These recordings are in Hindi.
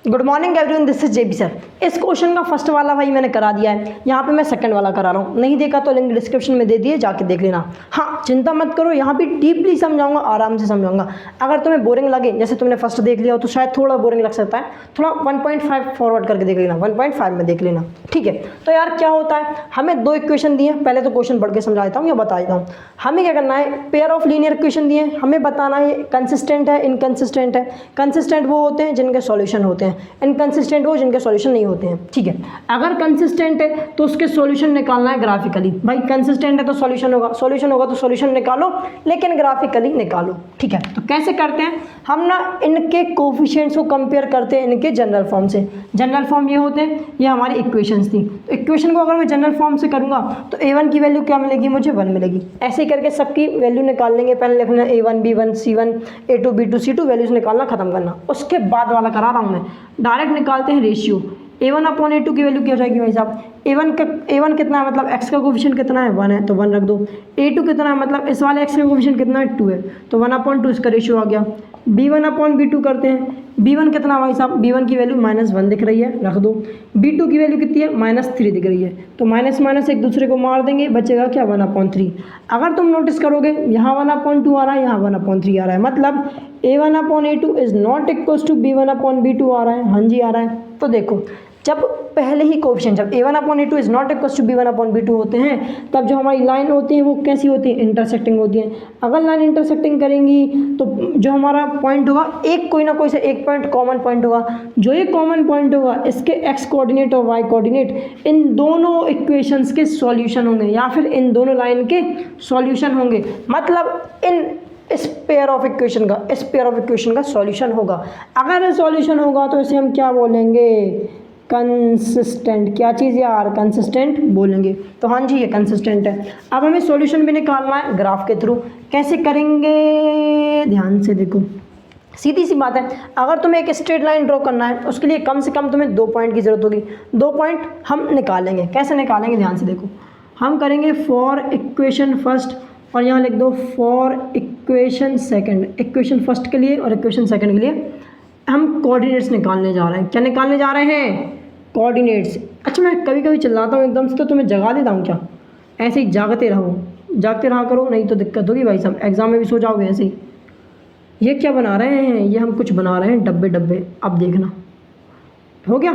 Good morning everyone, this is JB sir. इस क्वेश्चन का फर्स्ट वाला भाई मैंने करा दिया है, यहाँ पे मैं सेकंड वाला करा रहा हूँ। नहीं देखा तो लिंक डिस्क्रिप्शन में दे दिए, जाके देख लेना। हाँ, चिंता मत करो, यहाँ पे डीपली समझाऊंगा, आराम से समझाऊंगा। अगर तुम्हें बोरिंग लगे, जैसे तुमने फर्स्ट देख लिया हो तो शायद थोड़ा बोरिंग लग सकता है, थोड़ा 1.5 फॉरवर्ड करके देख लेना, 1.5 में देख लेना, ठीक है। तो यार क्या होता है, हमें दो इक्वेशन दिए हैं। पहले तो क्वेश्चन पढ़ के समझा देता हूँ या बता देता हूँ। हमें क्या करना है, पेयर ऑफ लीनियर इक्वेशन दिए, हमें बताना है कंसिस्टेंट है इनकंसिस्टेंट है। कंसिस्टेंट वो होते हैं जिनके सॉल्यूशन होते हैं, इनकंसिस्टेंट वो जिनके सॉल्यूशन नहीं होते हैं, ठीक है। अगर कंसिस्टेंट है तो उसके सॉल्यूशन निकालना है ग्राफिकली। भाई कंसिस्टेंट है तो सॉल्यूशन होगा, सॉल्यूशन होगा तो सॉल्यूशन निकालो, लेकिन ग्राफिकली निकालो, ठीक है। तो कैसे करते हैं हम ना, इनके कोफिशिएंट्स को कंपेयर करते हैं इनके जनरल फॉर्म से। जनरल फॉर्म ये होते हैं, ये हमारी इक्वेशंस थी। तो इक्वेशन को अगर मैं जनरल फॉर्म से करूंगा तो a1 की वैल्यू क्या मिलेगी, मुझे 1 मिलेगी। ऐसे ही करके सबकी वैल्यू निकाल लेंगे। पहले लिखना a1 b1 c1 a2 b2 c2, values निकालना खत्म करना। उसके बाद वाला करा रहा हूँ मैं, डायरेक्ट निकालते हैं रेशियो। a1/a2 की वैल्यू क्या हो जाएगी भाई साहब, a1 कितना है, मतलब x का कोफिशिएंट कितना है, 1 है तो 1 रख दो। a2 कितना है, मतलब इस वाले x का कोफिशिएंट कितना है, 2 है तो 1/2 इसका रेशियो आ गया। b1/b2 करते हैं। b1 कितना है भाई साहब, b1 की वैल्यू -1 दिख रही है, रख दो। b2 की वैल्यू कितनी है, -3 दिख रही है, तो माइनस माइनस एक दूसरे को मार देंगे, बचेगा क्या, 1/3। अगर तुम नोटिस करोगे यहाँ 1/2 आ रहा है, यहाँ 1/3 आ रहा है, मतलब a1/a2 is not equals to b1/b2 आ रहा है। हाँ जी आ रहा है। तो देखो, जब पहले ही कोफिशिएंट, जब a1/a2 is not equals to b1/b2 होते हैं, तब जो हमारी लाइन होती है वो कैसी होती है, इंटरसेक्टिंग होती है। अगर लाइन इंटरसेक्टिंग करेंगी तो जो हमारा पॉइंट होगा, एक कोई ना कोई से एक पॉइंट कॉमन पॉइंट होगा। जो ये कॉमन पॉइंट होगा, इसके एक्स कोऑर्डिनेट और वाई कोऑर्डिनेट इन दोनों इक्वेशंस के सॉल्यूशन होंगे, या फिर इन दोनों लाइन के सॉल्यूशन होंगे। मतलब इस पेयर ऑफ इक्वेशन का सॉल्यूशन होगा। अगर सॉल्यूशन होगा तो इसे हम क्या बोलेंगे, कंसिस्टेंट। क्या चीज़ यार, कंसिस्टेंट बोलेंगे। तो हाँ जी, ये कंसिस्टेंट है। अब हमें सॉल्यूशन भी निकालना है ग्राफ के थ्रू। कैसे करेंगे, ध्यान से देखो, सीधी सी बात है। अगर तुम्हें एक स्ट्रेट लाइन ड्रॉ करना है, उसके लिए कम से कम तुम्हें 2 पॉइंट की जरूरत होगी। 2 पॉइंट हम निकालेंगे। कैसे निकालेंगे, ध्यान से देखो। हम करेंगे फॉर इक्वेशन फर्स्ट, और यहाँ लिख दो for equation second. Equation first के लिए और इक्वेशन सेकंड के लिए हम कोऑर्डिनेट्स निकालने जा रहे हैं। क्या निकालने जा रहे हैं, कोऑर्डिनेट्स। अच्छा, मैं कभी कभी चिल्लाता हूँ एकदम से, तो तुम्हें जगा देता हूँ क्या, ऐसे ही जागते रहा करो, नहीं तो दिक्कत होगी भाई साहब, एग्जाम में भी सो जाओगे ऐसे ही। ये क्या बना रहे हैं, ये हम कुछ बना रहे हैं डब्बे। अब देखना, हो गया,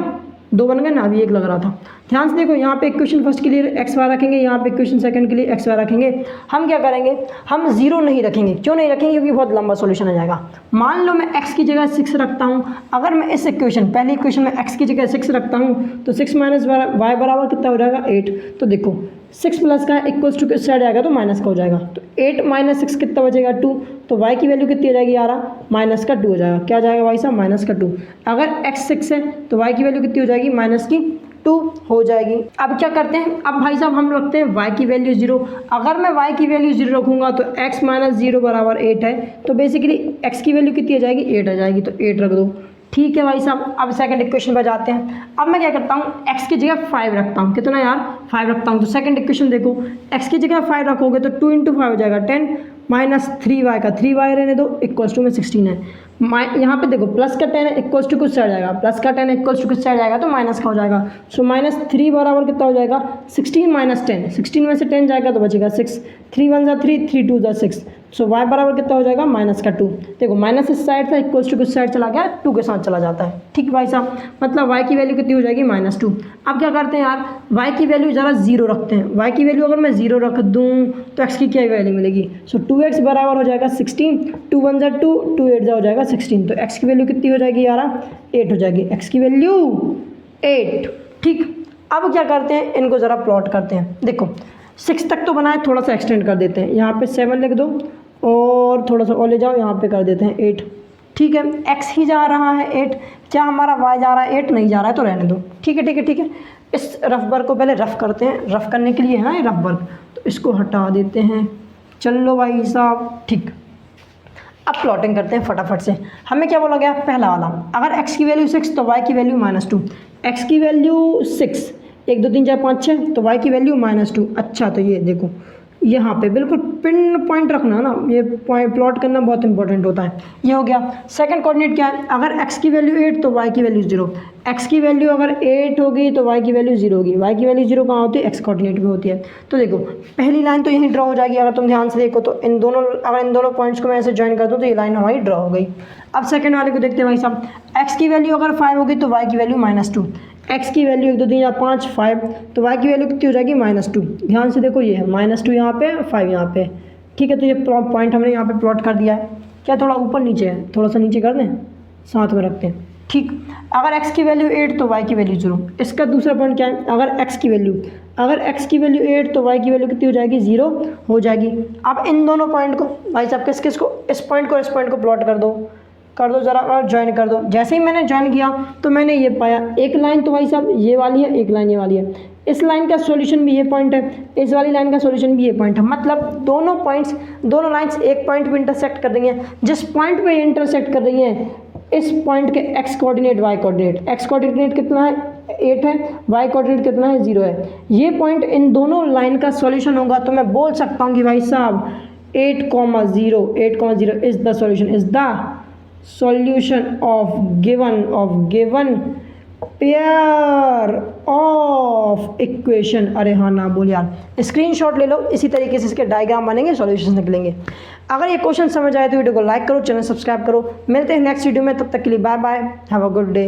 2 बन गए ना, अभी 1 लग रहा था। ध्यान से देखो, यहाँ पे इक्वेशन फर्स्ट के लिए एक्स वाई रखेंगे, यहाँ पे इक्वेशन सेकंड के लिए एक्स वाई रखेंगे। हम क्या करेंगे, हम 0 नहीं रखेंगे। क्यों नहीं रखेंगे, क्योंकि बहुत लंबा सॉल्यूशन आ जाएगा। मान लो मैं x की जगह 6 रखता हूँ। अगर मैं इस इक्वेशन, पहली इक्वेशन में x की जगह 6 रखता हूँ, तो 6 - y बराबर कितना हो जाएगा, 8। तो देखो 6 प्लस का इक्वल्स टू किस साइड आएगा, तो माइनस का हो जाएगा। तो 8 - 6 कितना बचेगा, 2। तो y की वैल्यू कितनी हो जाएगी यार, -2 हो जाएगा। क्या जाएगा भाई साहब, -2। अगर x 6 है तो y की वैल्यू कितनी हो जाएगी, -2 हो जाएगी। अब क्या करते हैं, अब भाई साहब हम रखते हैं y की वैल्यू 0। अगर मैं y की वैल्यू 0 रखूंगा तो x - 0 बराबर 8 है, तो बेसिकली x की वैल्यू कितनी आ जाएगी, 8 आ जाएगी। तो 8 रख दो, ठीक है भाई साहब। अब सेकंड इक्वेशन पर जाते हैं। अब मैं क्या करता हूँ, x की जगह 5 रखता हूँ। कितना यार, 5 रखता हूँ। तो सेकंड इक्वेशन देखो, x की जगह 5 रखोगे तो 2 × 5 हो जाएगा 10, -3y का 3y रहने दो, इक्वल्स टू में 16 है। यहाँ पे देखो प्लस का 10 है, इक्वल्स टू कुछ साइड जाएगा, प्लस का 10 इक्वल्स टू कुछ साइड जाएगा, तो माइनस का हो जाएगा। सो -3 बराबर कितना हो जाएगा, 16 - 10। 16 में से 10 जाएगा तो बचेगा 6। 3 × 1 = 3, 3 × 2 = 6। सो y बराबर कितना हो जाएगा, -2। देखो माइनस इस साइड था, इक्वल्स टू कुछ साइड चला गया, 2 के साथ चला जाता है, ठीक भाई साहब। मतलब y की वैल्यू कितनी हो जाएगी, -2। अब क्या करते हैं यार, y की वैल्यू ज़रा 0 रखते हैं। y की वैल्यू अगर मैं 0 रख दूँ तो x की क्या वैल्यू मिलेगी। सो 2x बराबर हो जाएगा 16, 2 × 1 = 2, 2 × 8 हो जाएगा 16। तो x की वैल्यू कितनी हो जाएगी यार, 8 हो जाएगी। x की वैल्यू 8, ठीक। अब क्या करते हैं, इनको ज़रा प्लॉट करते हैं। देखो 6 तक तो बनाए, थोड़ा सा एक्सटेंड कर देते हैं। यहाँ पे 7 लिख दो और थोड़ा सा और ले जाओ, यहाँ पे कर देते हैं 8, ठीक है। x ही जा रहा है 8, क्या हमारा y जा रहा है 8, नहीं जा रहा है, तो रहने दो, ठीक है। इस रफ वर्क को पहले रफ करते हैं। रफ करने के लिए है ना ये रफ वर्क, तो इसको हटा देते हैं। चलो भाई साहब, ठीक। अब प्लॉटिंग करते हैं फटाफट से। हमें क्या बोला गया, पहला वाला, अगर x की वैल्यू 6 तो y की वैल्यू -2। x की वैल्यू 6, 1 2 3 4 5 6, तो y की वैल्यू -2। अच्छा, तो ये देखो यहाँ पे बिल्कुल पिन पॉइंट रखना ना, ये पॉइंट प्लॉट करना बहुत इंपॉर्टेंट होता है। ये हो गया। सेकंड कोऑर्डिनेट क्या है, अगर x की वैल्यू 8 तो y की वैल्यू 0। x की वैल्यू अगर 8 होगी तो y की वैल्यू 0 होगी। y की वैल्यू 0 कहाँ होती है, x कोऑर्डिनेट में होती है। तो देखो पहली लाइन तो यहीं ड्रॉ हो जाएगी, अगर तुम ध्यान से देखो तो इन दोनों पॉइंट्स को मैं ऐसे ज्वाइन कर दूँ तो ये लाइन हमारी ड्रॉ हो गई। अब सेकंड वाले को देखते हैं भाई साहब, x की वैल्यू अगर 5 होगी तो y की वैल्यू -2। x की वैल्यू 1 2 3 4 5 5, तो y की वैल्यू कितनी हो जाएगी -2। ध्यान से देखो ये है -2 यहाँ पे, 5 यहाँ पे, ठीक है। तो ये पॉइंट हमने यहाँ पे प्लॉट कर दिया है। क्या थोड़ा ऊपर नीचे है, थोड़ा सा नीचे कर दें, साथ में रखते हैं, ठीक। अगर x की वैल्यू 8 तो y की वैल्यू 0। इसका दूसरा पॉइंट क्या है, अगर x की वैल्यू 8 तो y की वैल्यू कितनी हो जाएगी, 0 हो जाएगी। अब इन दोनों पॉइंट को भाई साहब किस को, इस पॉइंट को प्लॉट कर दो ज़रा और ज्वाइन कर दो। जैसे ही मैंने ज्वाइन किया तो मैंने ये पाया, एक लाइन तो भाई साहब ये वाली है, एक लाइन ये वाली है। इस लाइन का सॉल्यूशन भी ये पॉइंट है, इस वाली लाइन का सॉल्यूशन भी ये पॉइंट है। मतलब दोनों लाइंस एक पॉइंट पे इंटरसेक्ट कर रही हैं। जिस पॉइंट पे इंटरसेक्ट कर रही हैं इस पॉइंट के x coordinate y coordinate, x coordinate कितना है 8 है, y कोऑर्डिनेट कितना है 0 है। ये पॉइंट इन दोनों लाइन का सॉल्यूशन होगा। तो मैं बोल सकता हूँ कि भाई साहब 8,0 is the solution, is the solution of given pair of equation. अरे हाँ ना बोल यार, स्क्रीनशॉट ले लो, इसी तरीके से इसके डायग्राम बनेंगे, सॉल्यूशंस निकलेंगे। अगर ये क्वेश्चन समझ आए तो वीडियो को लाइक करो, चैनल सब्सक्राइब करो। मिलते हैं नेक्स्ट वीडियो में, तब तक के लिए bye bye, have a good day.